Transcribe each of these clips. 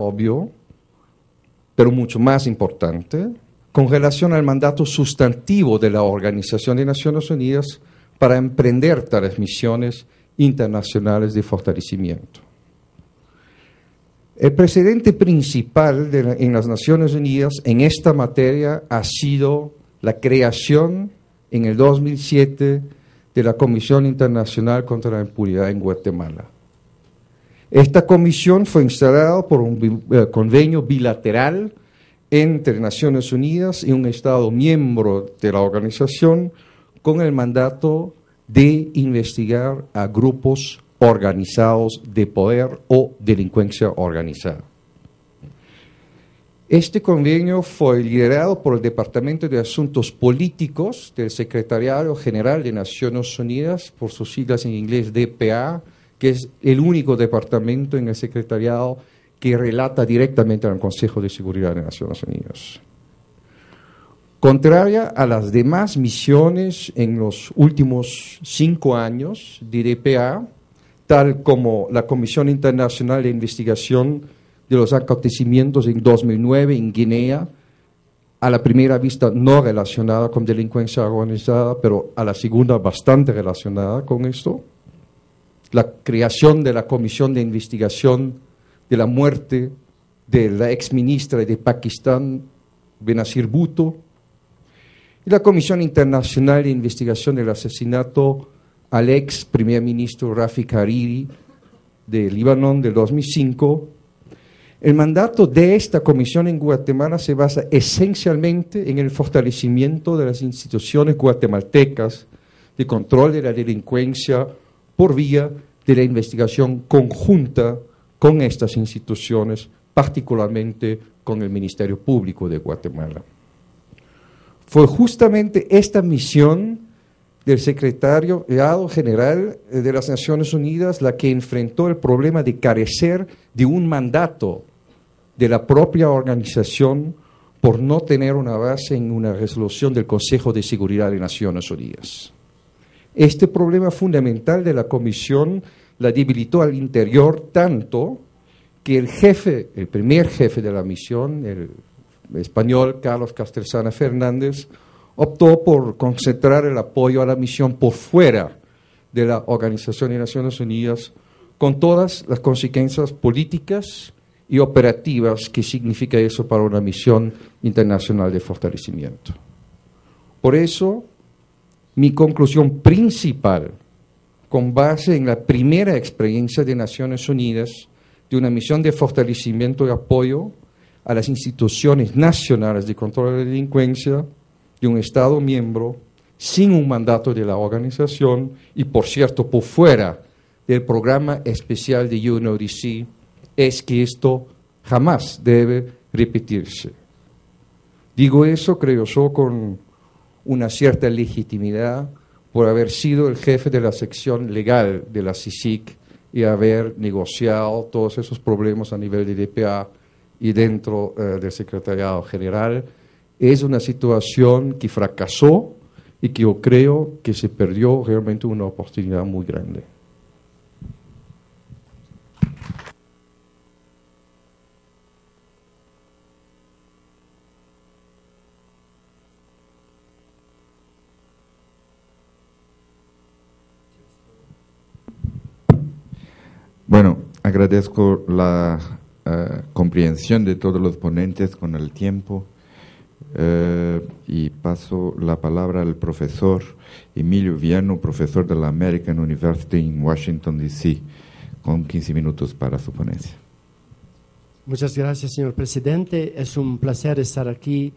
obvio, pero mucho más importante, con relación al mandato sustantivo de la Organización de Naciones Unidas para emprender tales misiones internacionales de fortalecimiento. El precedente principal en las Naciones Unidas en esta materia ha sido la creación en el 2007 de la Comisión Internacional contra la Impunidad en Guatemala. Esta comisión fue instalada por un convenio bilateral entre Naciones Unidas y un Estado miembro de la organización con el mandato de investigar a grupos organizados de poder o delincuencia organizada. Este convenio fue liderado por el Departamento de Asuntos Políticos del Secretariado General de Naciones Unidas, por sus siglas en inglés DPA, que es el único departamento en el secretariado que relata directamente al Consejo de Seguridad de Naciones Unidas. Contraria a las demás misiones en los últimos 5 años de DPA, tal como la Comisión Internacional de Investigación de los Acontecimientos en 2009 en Guinea, a la primera vista no relacionada con delincuencia organizada, pero a la segunda bastante relacionada con esto, la creación de la Comisión de Investigación de la muerte de la exministra de Pakistán, Benazir Bhutto, y la Comisión Internacional de Investigación del Asesinato al ex primer ministro Rafik Hariri de Líbano del 2005. El mandato de esta comisión en Guatemala se basa esencialmente en el fortalecimiento de las instituciones guatemaltecas de control de la delincuencia por vía de la investigación conjunta con estas instituciones, particularmente con el Ministerio Público de Guatemala. Fue justamente esta misión del Secretariado General de las Naciones Unidas la que enfrentó el problema de carecer de un mandato de la propia organización por no tener una base en una resolución del Consejo de Seguridad de Naciones Unidas. Este problema fundamental de la Comisión la debilitó al interior tanto que el primer jefe de la misión, el español Carlos Castresana Fernández, optó por concentrar el apoyo a la misión por fuera de la Organización de Naciones Unidas, con todas las consecuencias políticas y operativas que significa eso para una misión internacional de fortalecimiento. Por eso, mi conclusión principal, con base en la primera experiencia de Naciones Unidas de una misión de fortalecimiento y apoyo a las instituciones nacionales de control de la delincuencia de un Estado miembro sin un mandato de la organización y, por cierto, por fuera del programa especial de UNODC, es que esto jamás debe repetirse. Digo eso, creo yo, con una cierta legitimidad por haber sido el jefe de la sección legal de la CICIG y haber negociado todos esos problemas a nivel de DPA y dentro del Secretariado General. Es una situación que fracasó y que yo creo que se perdió realmente una oportunidad muy grande. Bueno, agradezco la comprensión de todos los ponentes con el tiempo y paso la palabra al profesor Emilio Viano, profesor de la American University en Washington, D.C., con 15 minutos para su ponencia. Muchas gracias, señor presidente. Es un placer estar aquí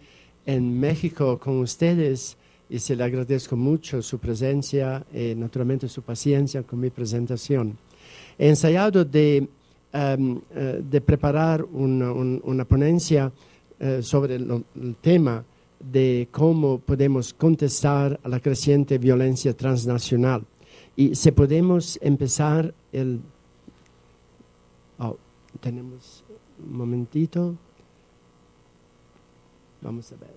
en México con ustedes y se le agradezco mucho su presencia y naturalmente su paciencia con mi presentación. He ensayado de preparar una ponencia sobre el tema de cómo podemos contestar a la creciente violencia transnacional. Y si podemos empezar tenemos un momentito. Vamos a ver.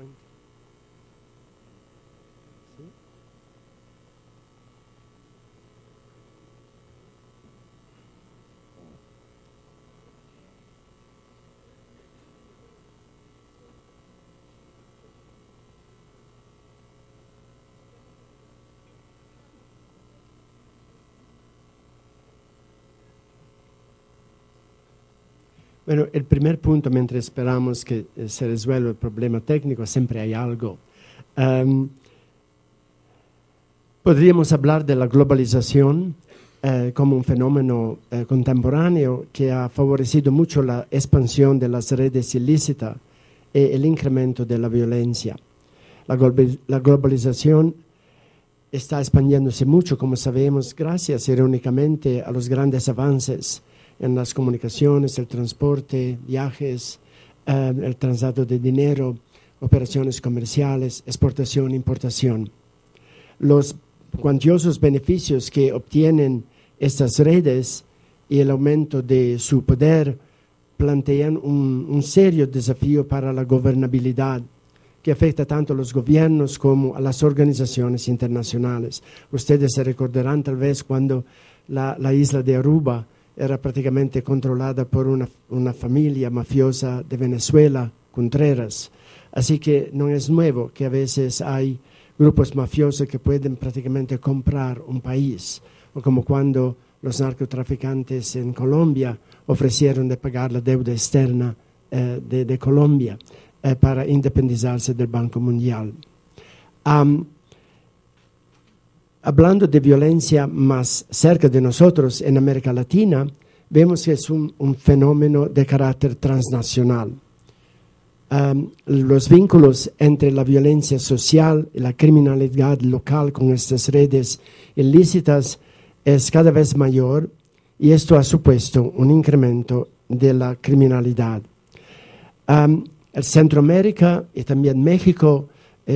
PowerPoint. ¿Sí? Bueno, el primer punto, mientras esperamos que se resuelva el problema técnico, siempre hay algo. Podríamos hablar de la globalización como un fenómeno contemporáneo que ha favorecido mucho la expansión de las redes ilícitas y el incremento de la violencia. La globalización está expandiéndose mucho, como sabemos, gracias irónicamente a los grandes avances en las comunicaciones, el transporte, viajes, el traslado de dinero, operaciones comerciales, exportación, importación. Los cuantiosos beneficios que obtienen estas redes y el aumento de su poder plantean un serio desafío para la gobernabilidad que afecta tanto a los gobiernos como a las organizaciones internacionales. Ustedes se recordarán tal vez cuando la isla de Aruba era prácticamente controlada por una familia mafiosa de Venezuela, Contreras. Así que no es nuevo que a veces hay grupos mafiosos que pueden prácticamente comprar un país, o como cuando los narcotraficantes en Colombia ofrecieron de pagar la deuda externa de Colombia para independizarse del Banco Mundial. Hablando de violencia más cerca de nosotros en América Latina, vemos que es un fenómeno de carácter transnacional. Los vínculos entre la violencia social y la criminalidad local con estas redes ilícitas es cada vez mayor y esto ha supuesto un incremento de la criminalidad. El Centroamérica y también México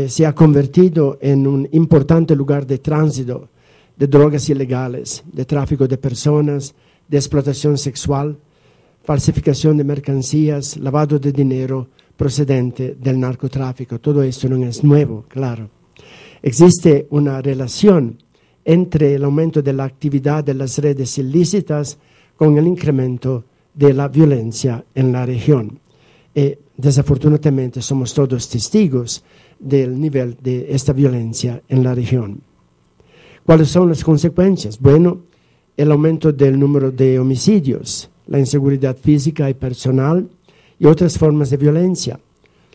se ha convertido en un importante lugar de tránsito de drogas ilegales, de tráfico de personas, de explotación sexual, falsificación de mercancías, lavado de dinero procedente del narcotráfico. Todo esto no es nuevo, claro. Existe una relación entre el aumento de la actividad de las redes ilícitas con el incremento de la violencia en la región. Desafortunadamente somos todos testigos del nivel de esta violencia en la región. ¿Cuáles son las consecuencias? Bueno, el aumento del número de homicidios, la inseguridad física y personal y otras formas de violencia,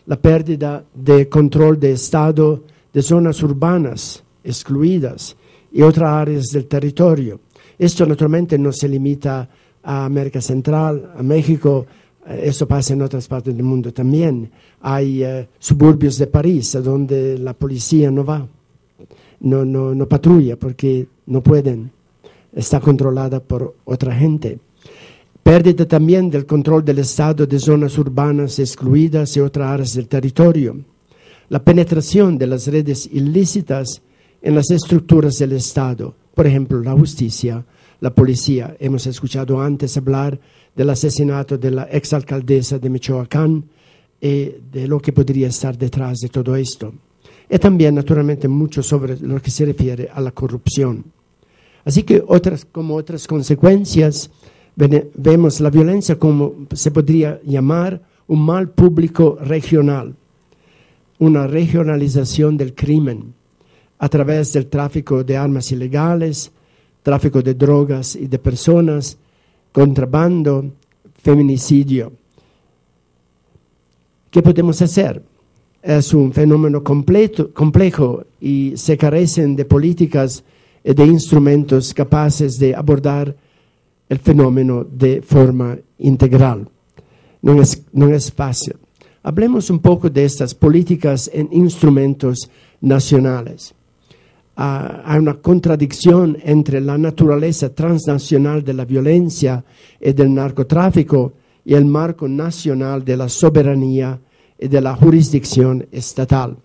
la pérdida de control de Estado de zonas urbanas excluidas y otras áreas del territorio. Esto naturalmente no se limita a América Central, a México. Eso pasa en otras partes del mundo también. Hay suburbios de París donde la policía no va, no patrulla porque no pueden, está controlada por otra gente. Pérdida también del control del Estado de zonas urbanas excluidas y otras áreas del territorio. La penetración de las redes ilícitas en las estructuras del Estado, por ejemplo, la justicia, la policía. Hemos escuchado antes hablar del asesinato de la exalcaldesa de Michoacán y de lo que podría estar detrás de todo esto. Y también, naturalmente, mucho sobre lo que se refiere a la corrupción. Así que como otras consecuencias, vemos la violencia como se podría llamar un mal público regional, una regionalización del crimen a través del tráfico de armas ilegales, tráfico de drogas y de personas, contrabando, feminicidio. ¿Qué podemos hacer? Es un fenómeno complejo y se carecen de políticas y de instrumentos capaces de abordar el fenómeno de forma integral. No es fácil. Hablemos un poco de estas políticas en instrumentos nacionales. Hay una contradicción entre la naturaleza transnacional de la violencia y del narcotráfico y el marco nacional de la soberanía y de la jurisdicción estatal.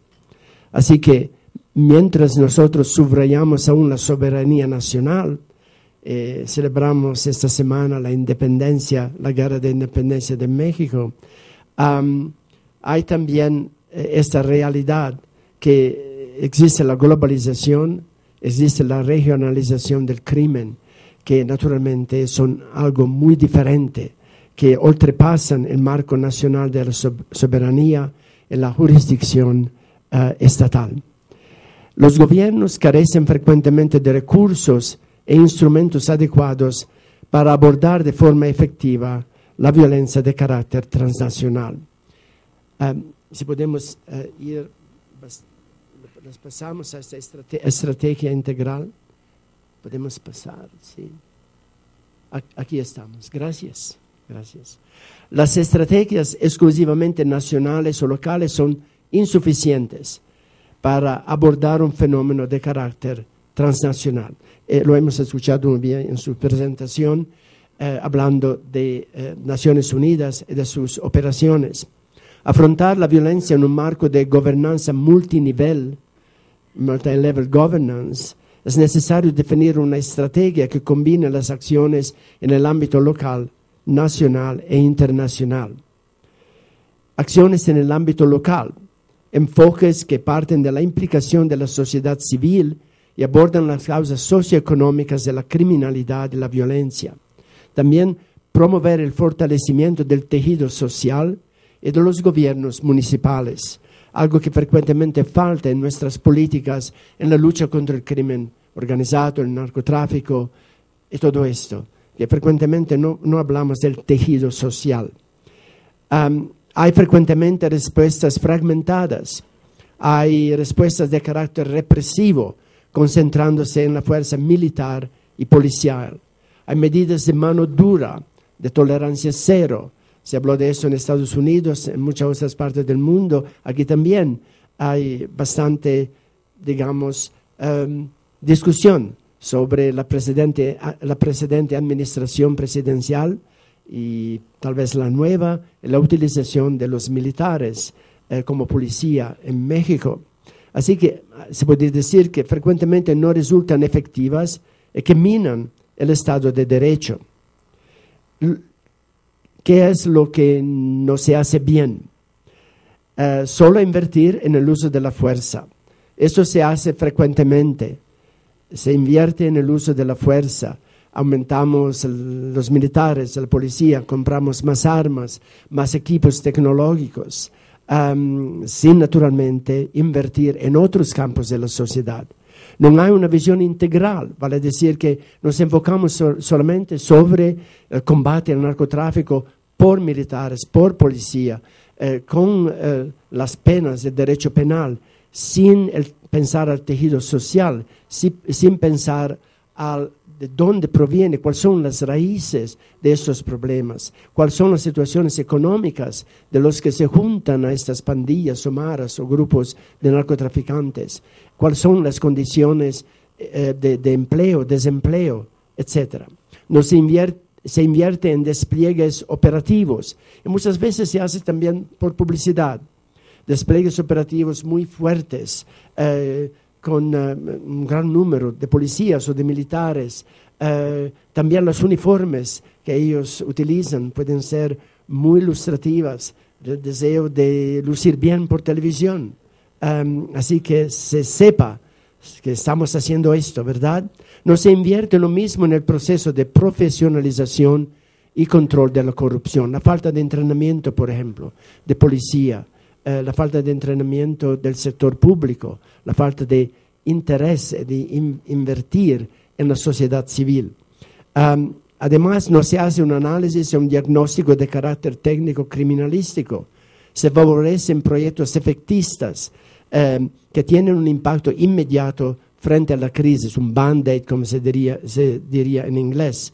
Así que mientras nosotros subrayamos aún la soberanía nacional, celebramos esta semana la independencia, la guerra de independencia de México, hay también esta realidad que existe la globalización, existe la regionalización del crimen, que naturalmente son algo muy diferente, que ultrapasan el marco nacional de la soberanía en la jurisdicción estatal. Los gobiernos carecen frecuentemente de recursos e instrumentos adecuados para abordar de forma efectiva la violencia de carácter transnacional. Si podemos ir, las pasamos a esta estrategia integral. Podemos pasar, sí. Aquí estamos. Gracias. Gracias. Las estrategias exclusivamente nacionales o locales son insuficientes para abordar un fenómeno de carácter transnacional. Lo hemos escuchado muy bien en su presentación, hablando de Naciones Unidas y de sus operaciones. Afrontar la violencia en un marco de gobernanza multinivel, multi-level governance, es necesario definir una estrategia que combine las acciones en el ámbito local, nacional e internacional. Acciones en el ámbito local, enfoques que parten de la implicación de la sociedad civil y abordan las causas socioeconómicas de la criminalidad y la violencia. También promover el fortalecimiento del tejido social y de los gobiernos municipales, algo que frecuentemente falta en nuestras políticas en la lucha contra el crimen organizado, el narcotráfico y todo esto, que frecuentemente no hablamos del tejido social. Hay frecuentemente respuestas fragmentadas, hay respuestas de carácter represivo, concentrándose en la fuerza militar y policial. Hay medidas de mano dura, de tolerancia cero. Se habló de eso en Estados Unidos, en muchas otras partes del mundo. Aquí también hay bastante, digamos, discusión sobre la precedente administración presidencial y tal vez la nueva, la utilización de los militares como policía en México. Así que se puede decir que frecuentemente no resultan efectivas y que minan el Estado de Derecho. ¿Qué es lo que no se hace bien? Solo invertir en el uso de la fuerza. Eso se hace frecuentemente. Se invierte en el uso de la fuerza. Aumentamos los militares, la policía, compramos más armas, más equipos tecnológicos, sin naturalmente invertir en otros campos de la sociedad. No hay una visión integral, vale decir que nos enfocamos solamente sobre el combate al narcotráfico por militares, por policía, con las penas del derecho penal, sin pensar al tejido social, sin pensar de dónde proviene, cuáles son las raíces de estos problemas, cuáles son las situaciones económicas de los que se juntan a estas pandillas o maras o grupos de narcotraficantes, cuáles son las condiciones de empleo, desempleo, etc. No se invierte en despliegues operativos y muchas veces se hace también por publicidad, despliegues operativos muy fuertes, con un gran número de policías o de militares. También los uniformes que ellos utilizan pueden ser muy ilustrativas, el deseo de lucir bien por televisión. Así que se sepa que estamos haciendo esto, ¿verdad? No se invierte lo mismo en el proceso de profesionalización y control de la corrupción. La falta de entrenamiento, por ejemplo, de policía, la falta de entrenamiento del sector público, la falta de interés de invertir en la sociedad civil. Además, no se hace un análisis o un diagnóstico de carácter técnico criminalístico. Se favorecen proyectos efectistas que tienen un impacto inmediato frente a la crisis, un band-aid, como se diría en inglés.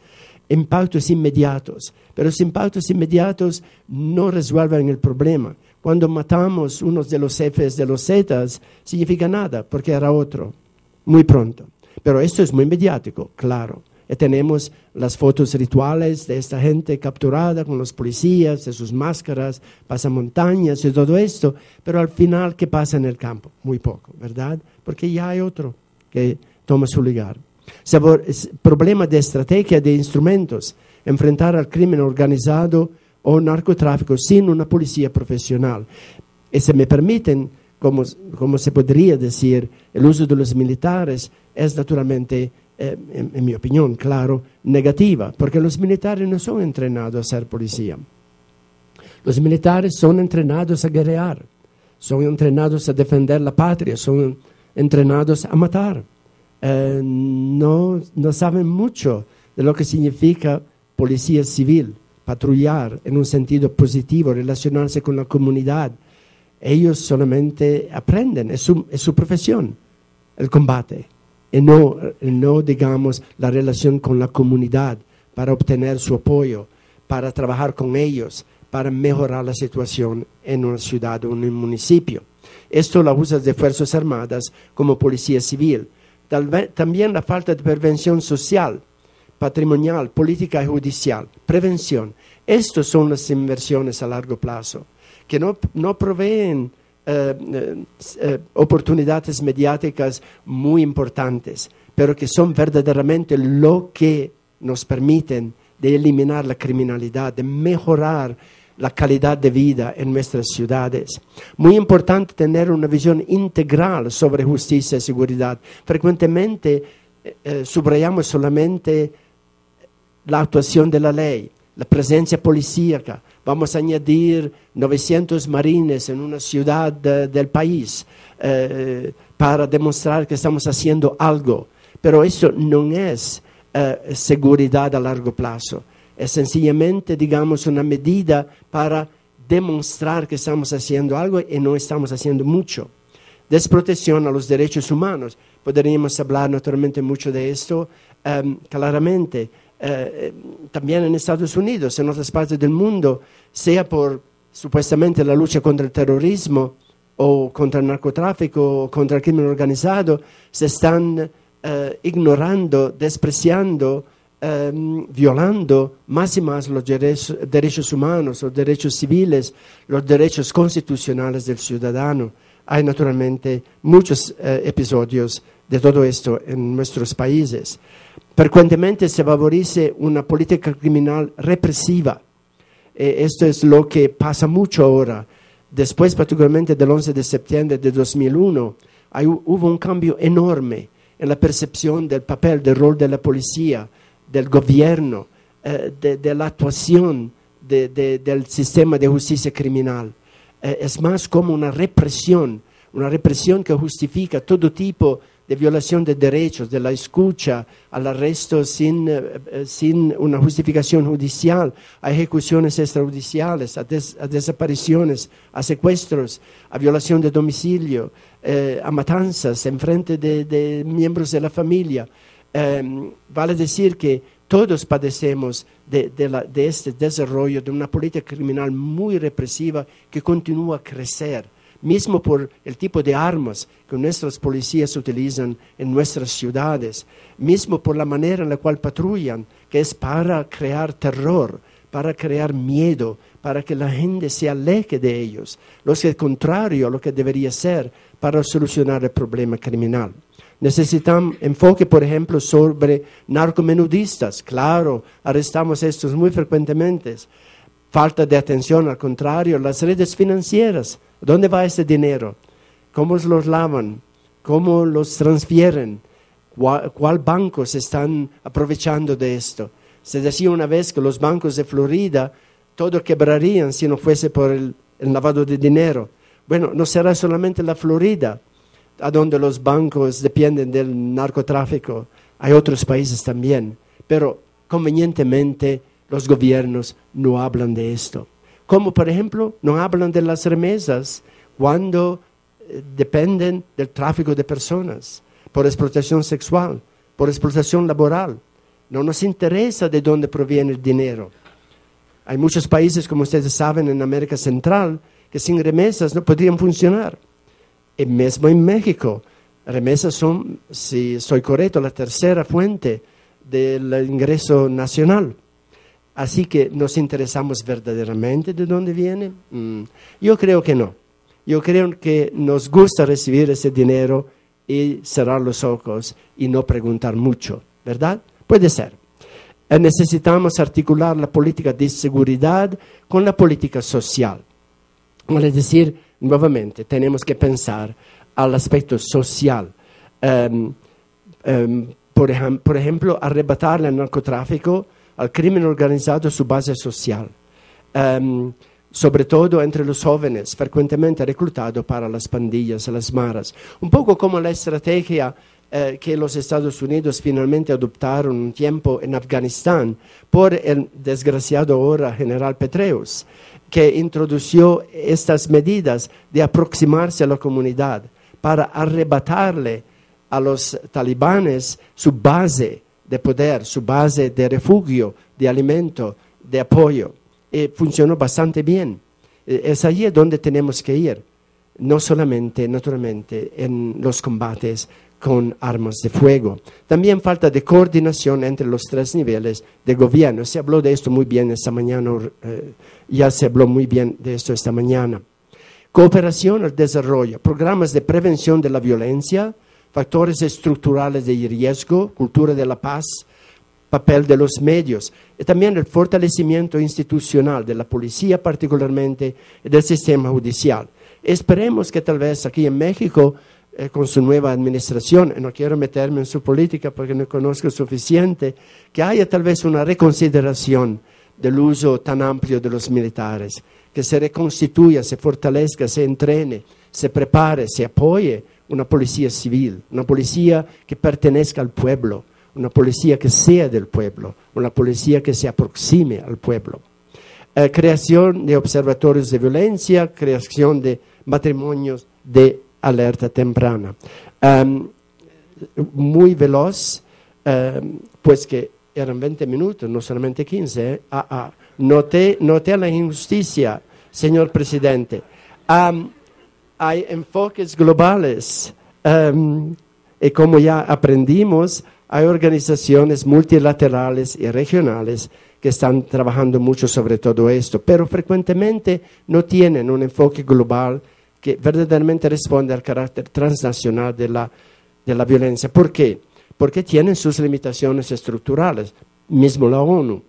Impactos inmediatos, pero los impactos inmediatos no resuelven el problema. Cuando matamos unos de los jefes de los Zetas, significa nada, porque era otro, muy pronto. Pero esto es muy mediático, claro. Y tenemos las fotos rituales de esta gente capturada con los policías, de sus máscaras, pasamontañas y todo esto. Pero al final, ¿qué pasa en el campo? Muy poco, ¿verdad? Porque ya hay otro que toma su lugar. Problema de estrategia, de instrumentos. Enfrentar al crimen organizado o narcotráfico sin una policía profesional. Y si me permiten, como se podría decir, el uso de los militares es naturalmente, en mi opinión, claro, negativa, porque los militares no son entrenados a ser policía. Los militares son entrenados a guerrear, son entrenados a defender la patria, son entrenados a matar. No saben mucho de lo que significa policía civil, patrullar en un sentido positivo, relacionarse con la comunidad. Ellos solamente aprenden, es su profesión, el combate, y no, digamos, la relación con la comunidad para obtener su apoyo, para trabajar con ellos, para mejorar la situación en una ciudad o en un municipio. Esto lo usa de Fuerzas Armadas como policía civil. También la falta de prevención social, patrimonial, política y judicial, prevención. Estas son las inversiones a largo plazo, que no proveen oportunidades mediáticas muy importantes, pero que son verdaderamente lo que nos permiten de eliminar la criminalidad, de mejorar la calidad de vida en nuestras ciudades. Muy importante tener una visión integral sobre justicia y seguridad. Frecuentemente subrayamos solamente la actuación de la ley, la presencia policíaca. Vamos a añadir 900 marines en una ciudad del país para demostrar que estamos haciendo algo. Pero eso no es seguridad a largo plazo. Es sencillamente, digamos, una medida para demostrar que estamos haciendo algo y no estamos haciendo mucho. Desprotección a los derechos humanos. Podríamos hablar naturalmente mucho de esto claramente. También en Estados Unidos, en otras partes del mundo, sea por supuestamente la lucha contra el terrorismo o contra el narcotráfico o contra el crimen organizado, se están ignorando, despreciando, violando más y más los derechos humanos, los derechos civiles, los derechos constitucionales del ciudadano. Hay naturalmente muchos episodios de todo esto en nuestros países. Frecuentemente se favoriza una política criminal represiva. Esto es lo que pasa mucho ahora. Después, particularmente del 11 de septiembre de 2001, hubo un cambio enorme en la percepción del papel, del rol de la policía, del gobierno, de la actuación del sistema de justicia criminal. Es más como una represión que justifica todo tipo de violación de derechos, de la escucha, al arresto sin una justificación judicial, a ejecuciones extrajudiciales, a desapariciones, a secuestros, a violación de domicilio, a matanzas en frente de miembros de la familia. Vale decir que todos padecemos de este desarrollo de una política criminal muy represiva que continúa a crecer, mismo por el tipo de armas que nuestras policías utilizan en nuestras ciudades, mismo por la manera en la cual patrullan, que es para crear terror, para crear miedo, para que la gente se aleje de ellos, lo que es contrario a lo que debería ser para solucionar el problema criminal. Necesitamos enfoque, por ejemplo, sobre narcomenudistas. Claro, arrestamos estos muy frecuentemente. Falta de atención, al contrario, las redes financieras. ¿Dónde va ese dinero? ¿Cómo los lavan? ¿Cómo los transfieren? ¿Cuál banco se están aprovechando de esto? Se decía una vez que los bancos de Florida todo quebrarían si no fuese por el lavado de dinero. Bueno, no será solamente la Florida a donde los bancos dependen del narcotráfico. Hay otros países también, pero convenientemente los gobiernos no hablan de esto. Como por ejemplo, no hablan de las remesas cuando dependen del tráfico de personas, por explotación sexual, por explotación laboral. No nos interesa de dónde proviene el dinero. Hay muchos países, como ustedes saben, en América Central, que sin remesas no podrían funcionar. Y mismo en México, remesas son, si soy correcto, la tercera fuente del ingreso nacional. Así que nos interesamos verdaderamente de dónde viene. Yo creo que no. Yo creo que nos gusta recibir ese dinero y cerrar los ojos y no preguntar mucho, ¿verdad? Puede ser. Necesitamos articular la política de seguridad con la política social. Vale decir, nuevamente, tenemos que pensar al aspecto social. Por ejemplo, arrebatarle al narcotráfico, al crimen organizado, su base social. Sobre todo entre los jóvenes, frecuentemente reclutado para las pandillas, las maras. Un poco como la estrategia que los Estados Unidos finalmente adoptaron un tiempo en Afganistán por el desgraciado ahora general Petraeus, que introdujo estas medidas de aproximarse a la comunidad para arrebatarle a los talibanes su base de poder, su base de refugio, de alimento, de apoyo. Funcionó bastante bien. Es allí donde tenemos que ir, no solamente, naturalmente, en los combates con armas de fuego. También falta de coordinación entre los 3 niveles de gobierno. Se habló de esto muy bien esta mañana, ya se habló muy bien de esto esta mañana. Cooperación al desarrollo, programas de prevención de la violencia, factores estructurales de riesgo, cultura de la paz, papel de los medios, y también el fortalecimiento institucional de la policía particularmente y del sistema judicial. Esperemos que tal vez aquí en México, con su nueva administración, no quiero meterme en su política porque no conozco suficiente, que haya tal vez una reconsideración del uso tan amplio de los militares, que se reconstituya, se fortalezca, se entrene, se prepare, se apoye una policía civil, una policía que pertenezca al pueblo, una policía que sea del pueblo, una policía que se aproxime al pueblo. Creación de observatorios de violencia, creación de matrimonios de alerta temprana. Muy veloz, pues que eran 20 minutos, no solamente 15. Noté la injusticia, señor presidente. Hay enfoques globales y como ya aprendimos, hay organizaciones multilaterales y regionales que están trabajando mucho sobre todo esto, pero frecuentemente no tienen un enfoque global que verdaderamente responde al carácter transnacional de la violencia. ¿Por qué? Porque tienen sus limitaciones estructurales, mismo la ONU,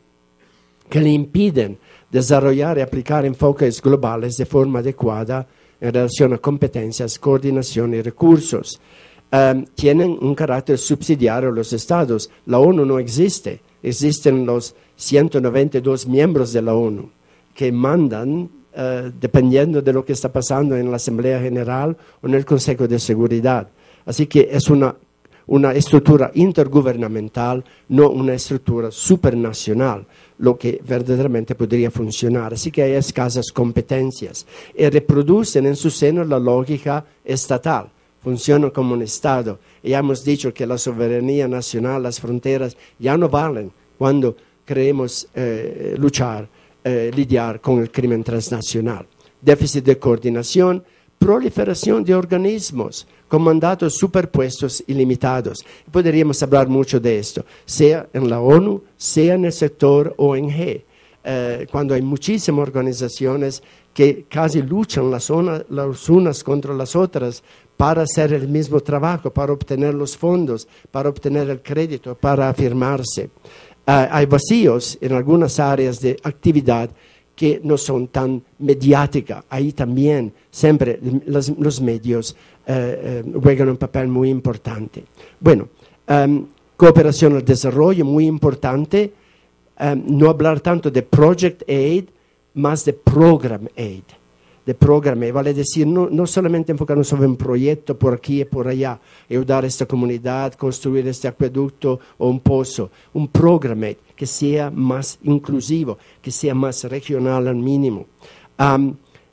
que le impiden desarrollar y aplicar enfoques globales de forma adecuada en relación a competencias, coordinación y recursos. Tienen un carácter subsidiario los estados. La ONU no existe. Existen los 192 miembros de la ONU que mandan dependiendo de lo que está pasando en la Asamblea General o en el Consejo de Seguridad. Así que es una estructura intergubernamental, no una estructura supranacional, lo que verdaderamente podría funcionar. Así que hay escasas competencias y reproducen en su seno la lógica estatal. Funcionan como un Estado. Y ya hemos dicho que la soberanía nacional, las fronteras, ya no valen cuando queremos lidiar con el crimen transnacional. Déficit de coordinación, proliferación de organismos con mandatos superpuestos y limitados. Podríamos hablar mucho de esto, sea en la ONU, sea en el sector ONG, cuando hay muchísimas organizaciones que casi luchan las unas contra las otras para hacer el mismo trabajo, para obtener los fondos, para obtener el crédito, para afirmarse. Hay vacíos en algunas áreas de actividad que no son tan mediáticas. Ahí también siempre los medios juegan un papel muy importante. Bueno, cooperación al desarrollo, muy importante. No hablar tanto de project aid, más de program aid. De programa, vale decir, no solamente enfocarnos sobre un proyecto por aquí y por allá, ayudar a esta comunidad, construir este acueducto o un pozo, un programa que sea más inclusivo, que sea más regional al mínimo.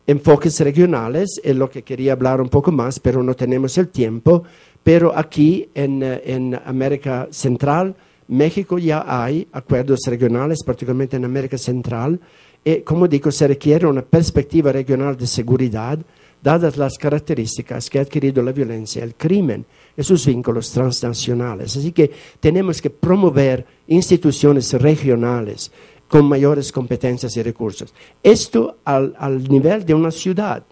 Enfoques regionales es lo que quería hablar un poco más, pero no tenemos el tiempo. Pero aquí en América Central, México ya hay acuerdos regionales, particularmente en América Central. Y, como digo, se requiere una perspectiva regional de seguridad, dadas las características que ha adquirido la violencia, el crimen y sus vínculos transnacionales. Así que tenemos que promover instituciones regionales con mayores competencias y recursos. Esto al nivel de una ciudad.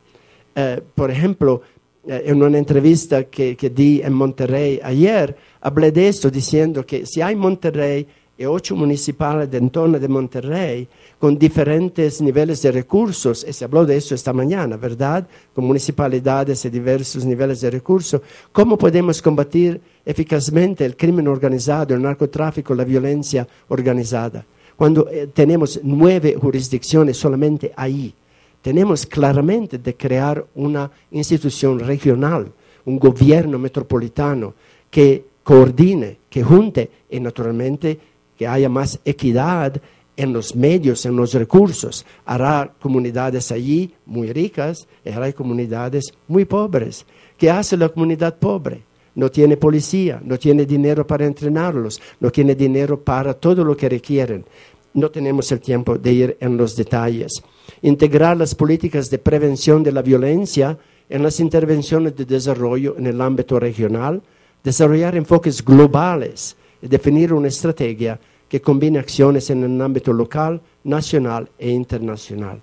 Por ejemplo, en una entrevista que di en Monterrey ayer, hablé de esto diciendo que si hay Monterrey y 8 municipales de entorno de Monterrey con diferentes niveles de recursos, y se habló de eso esta mañana, ¿verdad? Con municipalidades y diversos niveles de recursos. ¿Cómo podemos combatir eficazmente el crimen organizado, el narcotráfico, la violencia organizada? Cuando tenemos 9 jurisdicciones solamente ahí, tenemos claramente de crear una institución regional, un gobierno metropolitano que coordine, que junte y naturalmente que haya más equidad en los medios, en los recursos. Hará comunidades allí muy ricas y hará comunidades muy pobres. ¿Qué hace la comunidad pobre? No tiene policía, no tiene dinero para entrenarlos, no tiene dinero para todo lo que requieren. No tenemos el tiempo de ir en los detalles. Integrar las políticas de prevención de la violencia en las intervenciones de desarrollo en el ámbito regional, desarrollar enfoques globales y definir una estrategia que combine acciones en el ámbito local, nacional e internacional.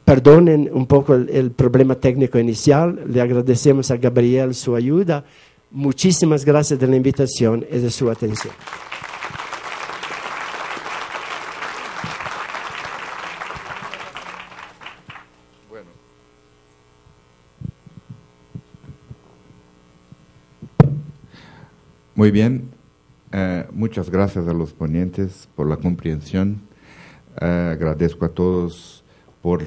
Perdonen un poco el problema técnico inicial, le agradecemos a Gabriel su ayuda. Muchísimas gracias de la invitación y de su atención. Muy bien, muchas gracias a los ponentes por la comprensión. Agradezco a todos por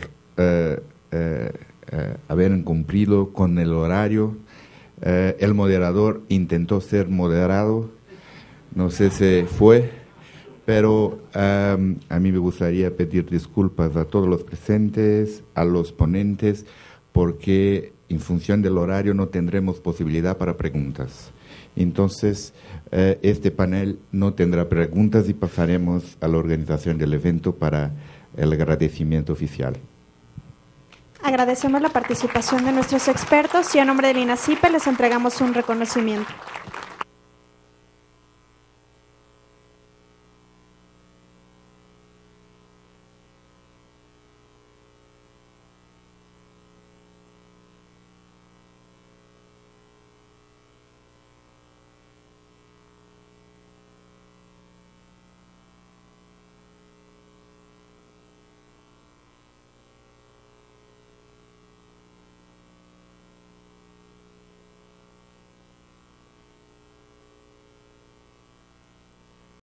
haber cumplido con el horario. El moderador intentó ser moderado, no sé si fue, pero a mí me gustaría pedir disculpas a todos los presentes, a los ponentes, porque en función del horario no tendremos posibilidad para preguntas. Entonces, este panel no tendrá preguntas y pasaremos a la organización del evento para el agradecimiento oficial. Agradecemos la participación de nuestros expertos y a nombre del INACIPE les entregamos un reconocimiento.